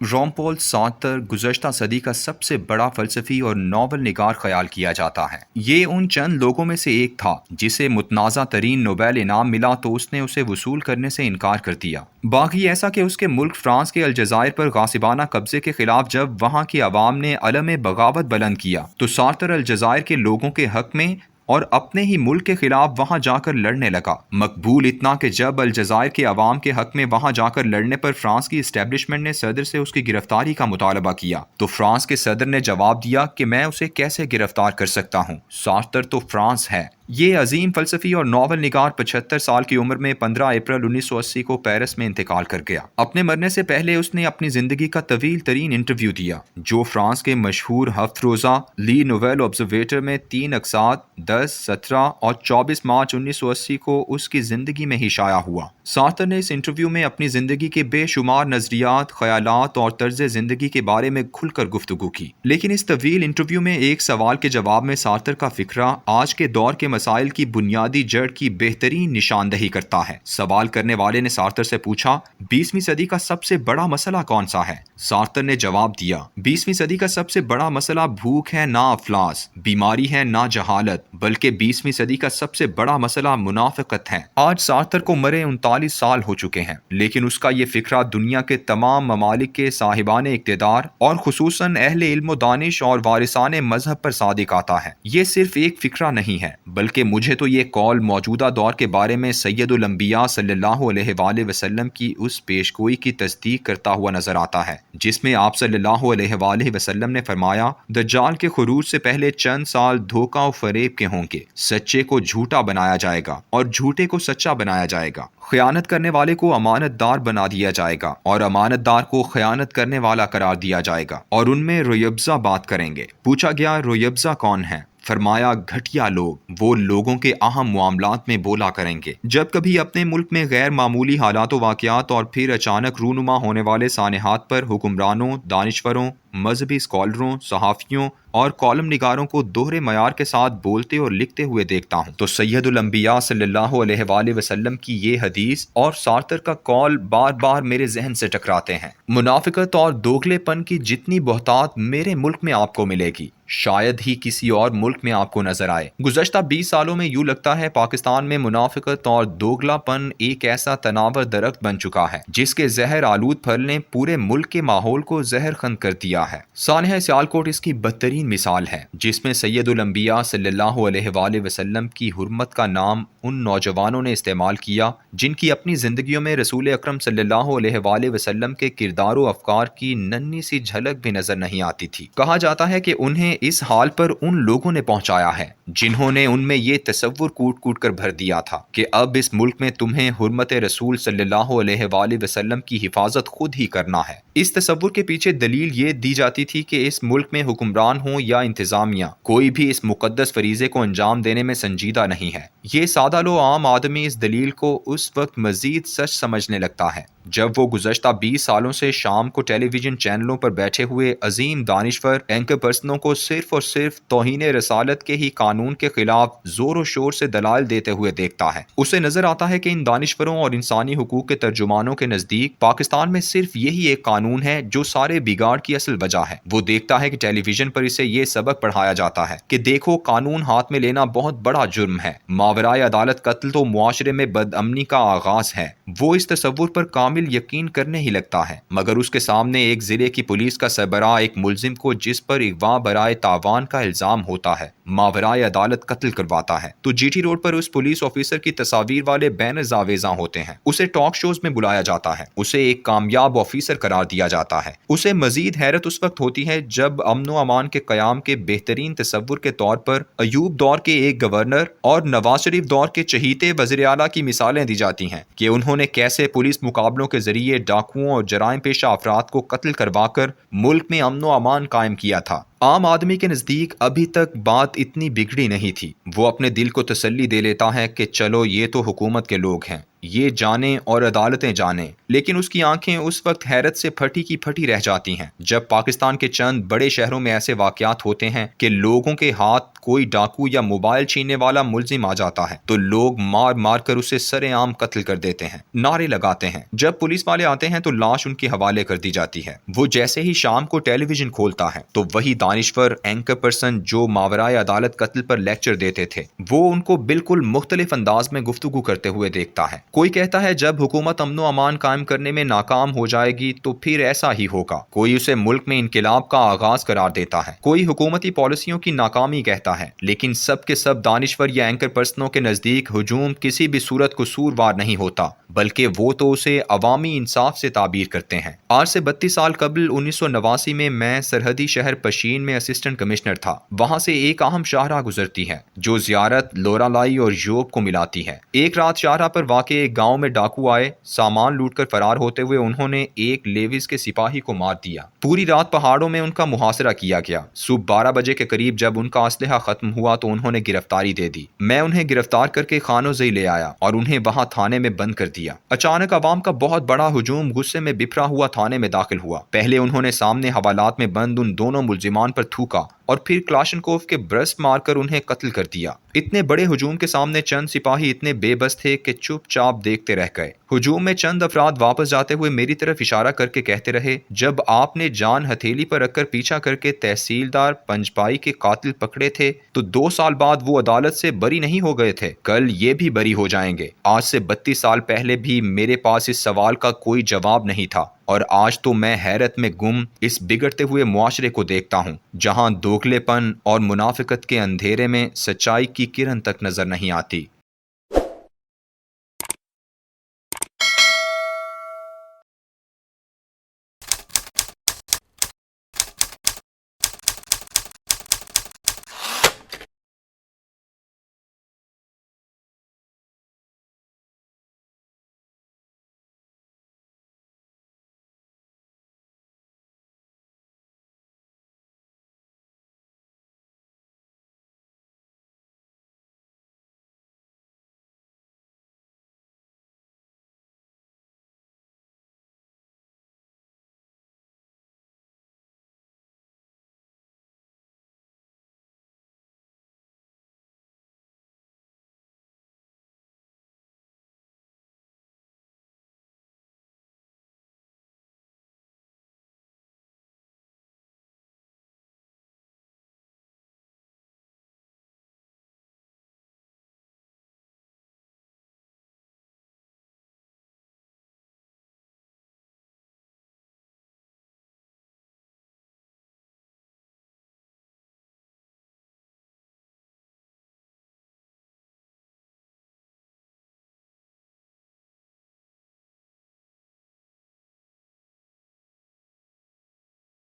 رام پول Sartre گزشتہ صدی کا سب سے بڑا فلسفی اور ناول نگار خیال کیا جاتا ہے۔ یہ ان چند لوگوں میں سے ایک تھا جسے متنازع ترین نوبیل انعام ملا تو اس نے اسے وصول کرنے سے انکار کر دیا۔ باقی ایسا کہ اس کے ملک فرانس کے الجزائر پر غاصبانہ قبضے کے خلاف جب وہاں کی عوام نے علم بغاوت بلند کیا تو سارتر الجزائر کے لوگوں کے حق میں اور اپنے ہی ملک کے خلاف وہاں جا کر لڑنے لگا۔ مقبول اتنا کہ جب الجزائر کے عوام کے حق میں وہاں جا کر لڑنے پر فرانس کی اسٹیبلشمنٹ نے صدر سے اس کی گرفتاری کا مطالبہ کیا تو فرانس کے صدر نے جواب دیا کہ میں اسے کیسے گرفتار کر سکتا ہوں، سارتر تو فرانس ہے۔ یہ عظیم فلسفی اور ناول نگار 75 سال کی عمر میں 15 اپریل 1980 کو پیرس میں انتقال کر گیا۔ اپنے مرنے سے پہلے اس نے اپنی زندگی کا طویل ترین انٹرویو دیا جو فرانس کے مشہور ہفت روزہ لی نوویل آبزرویٹر میں 3 اقساط 10، 17 اور 24 مارچ 1980 کو اس کی زندگی میں ہی شائع ہوا۔ سارتر نے اس انٹرویو میں اپنی زندگی کے بے شمار نظریات، خیالات اور طرز زندگی کے بارے میں کھل کر گفتگو کی، لیکن اس طویل انٹرویو میں ایک سوال کے جواب میں سارتر کا فکرہ آج کے دور کے مسائل کی بنیادی جڑ کی بہترین نشاندہی کرتا ہے۔ سوال کرنے والے نے سارتر سے پوچھا، 20ویں صدی کا سب سے بڑا مسئلہ کون سا ہے؟ سارتر نے جواب دیا، 20ویں صدی کا سب سے بڑا مسئلہ بھوک ہے، نہ افلاس، بیماری ہے، نہ جہالت، بلکہ 20ویں صدی کا سب سے بڑا مسئلہ منافقت ہے۔ آج سارتر کو مرے 39 سال ہو چکے ہیں، لیکن اس کا یہ فکرہ دنیا کے تمام ممالک کے صاحبان اقتدار اور خصوصاً اہل علم و دانش اور وارثان مذہب پر صادق آتا ہے۔ یہ صرف ایک فکرہ نہیں ہے بلکہ مجھے تو یہ قول موجودہ دور کے بارے میں سید الانبیاء صلی اللہ علیہ وآلہ وسلم کی اس پیشگوئی کی تصدیق کرتا ہوا نظر آتا ہے جس میں آپ صلی اللہ علیہ وآلہ وسلم نے فرمایا، دجال کے خروج سے پہلے چند سال دھوکہ و فریب کے ہوں گے، سچے کو جھوٹا بنایا جائے گا اور جھوٹے کو سچا بنایا جائے گا، خیانت کرنے والے کو امانت دار بنا دیا جائے گا اور امانت دار کو خیانت کرنے والا قرار دیا جائے گا، اور ان میں رویبضہ بات کریں گے۔ پوچھا گیا، رویبضہ کون ہے؟ فرمایا، گھٹیا لوگ، وہ لوگوں کے اہم معاملات میں بولا کریں گے۔ جب کبھی اپنے ملک میں غیر معمولی حالات و واقعات اور پھر اچانک رونما ہونے والے سانحات پر حکمرانوں، دانشوروں، مذہبی اسکالروں، صحافیوں اور کالم نگاروں کو دوہرے معیار کے ساتھ بولتے اور لکھتے ہوئے دیکھتا ہوں تو سید الانبیاء صلی اللہ علیہ وآلہ وسلم کی یہ حدیث اور سارتر کا قول بار بار میرے ذہن سے ٹکراتے ہیں۔ منافقت اور دوگلے پن کی جتنی بہتات میرے ملک میں آپ کو ملے گی شاید ہی کسی اور ملک میں آپ کو نظر آئے۔ گزشتہ 20 سالوں میں یوں لگتا ہے پاکستان میں منافقت اور دوگلا پن ایک ایسا تناور درخت بن چکا ہے جس کے زہر آلود پھل نے پورے ملک کے ماحول کو زہر خند کر دیا ہے۔ سانحہ سیالکوٹ اس کی بدترین مثال ہے جس میں سید الانبیاء صلی اللہ علیہ وآلہ وسلم کی حرمت کا نام ان نوجوانوں نے استعمال کیا جن کی اپنی زندگیوں میں رسول اکرم صلی اللہ علیہ وآلہ وسلم کے کردار و افکار کی ننھی سی جھلک بھی نظر نہیں آتی تھی۔ کہا جاتا ہے کہ انہیں اس حال پر ان لوگوں نے پہنچایا ہے جنہوں نے ان میں یہ تصور کوٹ کوٹ کر بھر دیا تھا کہ اب اس ملک میں تمہیں حرمت رسول صلی اللہ علیہ وآلہ وسلم کی حفاظت خود ہی کرنا ہے۔ اس تصور کے پیچھے دلیل یہ دی جاتی تھی کہ اس ملک میں حکمران ہوں یا انتظامیہ، کوئی بھی اس مقدس فریضے کو انجام دینے میں سنجیدہ نہیں ہے۔ یہ سادہ لو عام آدمی اس دلیل کو اس وقت مزید سچ سمجھنے لگتا ہے جب وہ گزشتہ 20 سالوں سے شام کو ٹیلی ویژن چینلوں پر بیٹھے ہوئے عظیم دانشور اینکر پرسنوں کو صرف اور صرف توہین رسالت کے ہی قانون کے خلاف زور و شور سے دلائل دیتے ہوئے دیکھتا ہے۔ اسے نظر آتا ہے کہ ان دانشوروں اور انسانی حقوق کے ترجمانوں کے نزدیک پاکستان میں صرف یہی ایک قانون ہے جو سارے بگاڑ کی اصل وجہ ہے۔ وہ دیکھتا ہے کہ ٹیلی ویژن پر اسے یہ سبق پڑھایا جاتا ہے کہ دیکھو، قانون ہاتھ میں لینا بہت بڑا جرم ہے، ماورائے عدالت قتل تو معاشرے میں بد امنی کا آغاز ہے۔ وہ اس تصور پر کامل یقین کرنے ہی لگتا ہے، مگر اس کے سامنے ایک ضلع کی پولیس کا سربراہ ایک ملزم کو جس پر اغوا برائے تاوان کا الزام ہوتا ہے ماورائے عدالت قتل کرواتا ہے تو جی ٹی روڈ پر اس پولیس آفیسر کی تصاویر والے بینرز آویزاں ہوتے ہیں۔ اسے ٹاک شوز میں بلایا جاتا ہے، اسے ایک کامیاب آفیسر قرار دیا جاتا ہے۔ اسے مزید حیرت اس وقت ہوتی ہے جب امن و امان کے قیام کے بہترین تصور کے طور پر ایوب دور کے ایک گورنر اور نواز شریف دور کے چہیتے وزیر اعلیٰ کی مثالیں دی جاتی ہیں کہ انہوں نے کیسے پولیس مقابلوں کے ذریعے ڈاکوؤں اور جرائم پیشہ افراد کو قتل کروا کر ملک میں امن و امان قائم کیا تھا۔ عام آدمی کے نزدیک ابھی تک بات اتنی بگڑی نہیں تھی۔ وہ اپنے دل کو تسلی دے لیتا ہے کہ چلو، یہ تو حکومت کے لوگ ہیں، یہ جانیں اور عدالتیں جانیں، لیکن اس کی آنکھیں اس وقت حیرت سے پھٹی کی پھٹی رہ جاتی ہیں جب پاکستان کے چند بڑے شہروں میں ایسے واقعات ہوتے ہیں کہ لوگوں کے ہاتھ کوئی ڈاکو یا موبائل چھیننے والا ملزم آ جاتا ہے تو لوگ مار مار کر اسے سرے عام قتل کر دیتے ہیں، نعرے لگاتے ہیں۔ جب پولیس والے آتے ہیں تو لاش ان کے حوالے کر دی جاتی ہے۔ وہ جیسے ہی شام کو ٹیلی ویژن کھولتا ہے تو وہی دانشور اینکر پرسن جو ماورائے عدالت قتل پر لیکچر دیتے تھے وہ ان کو بالکل مختلف انداز میں گفتگو کرتے ہوئے دیکھتا ہے۔ کوئی کہتا ہے جب حکومت امن و امان قائم کرنے میں ناکام ہو جائے گی تو پھر ایسا ہی ہوگا، کوئی اسے ملک میں انقلاب کا آغاز قرار دیتا ہے، کوئی حکومتی پالیسیوں کی ناکامی کہتا ہے، لیکن سب کے سب دانشور یا اینکر پرسنوں کے نزدیک ہجوم کسی بھی صورت قصوروار نہیں ہوتا، بلکہ وہ تو اسے عوامی انصاف سے تعبیر کرتے ہیں۔ آج سے 32 سال قبل 1989 میں سرحدی شہر پشین میں اسسٹنٹ کمشنر تھا۔ وہاں سے ایک اہم شاہراہ گزرتی ہے جو زیارت، لورا لائی اور یوب کو ملاتی ہے۔ ایک رات شاہراہ پر واقع ایک گاؤں میں ڈاکو آئے، سامان لوٹ کر فرار ہوتے ہوئے انہوں نے ایک لیویز کے سپاہی کو مار دیا۔ پوری رات پہاڑوں میں ان کا محاصرہ کیا گیا۔ صبح 12 بجے کے قریب جب ان کا اسلحہ ختم ہوا تو انہوں نے گرفتاری دے دی۔ میں انہیں گرفتار کر کے خانو زئی لے آیا اور انہیں وہاں تھانے میں بند کر دیا۔ اچانک عوام کا بہت بڑا ہجوم غصے میں بپھرا ہوا تھانے میں داخل ہوا۔ پہلے انہوں نے سامنے حوالات میں بند ان دونوں ملزمان پر تھوکا اور پھر کلاشنکوف کے برسٹ مار کر انہیں قتل کر دیا۔ اتنے بڑے ہجوم کے سامنے چند سپاہی اتنے بے بس تھے کہ چپ چاپ دیکھتے رہ گئے۔ ہجوم میں چند افراد واپس جاتے ہوئے میری طرف اشارہ کر کے کہتے رہے، جب آپ نے جان ہتھیلی پر رکھ کر پیچھا کر کے تحصیلدار پنجپائی کے قاتل پکڑے تھے تو 2 سال بعد وہ عدالت سے بری نہیں ہو گئے تھے، کل یہ بھی بری ہو جائیں گے۔ آج سے 32 سال پہلے بھی میرے پاس اس سوال کا کوئی جواب نہیں تھا، اور آج تو میں حیرت میں گم اس بگڑتے ہوئے معاشرے کو دیکھتا ہوں جہاں دوگلے پن اور منافقت کے اندھیرے میں سچائی کی کرن تک نظر نہیں آتی۔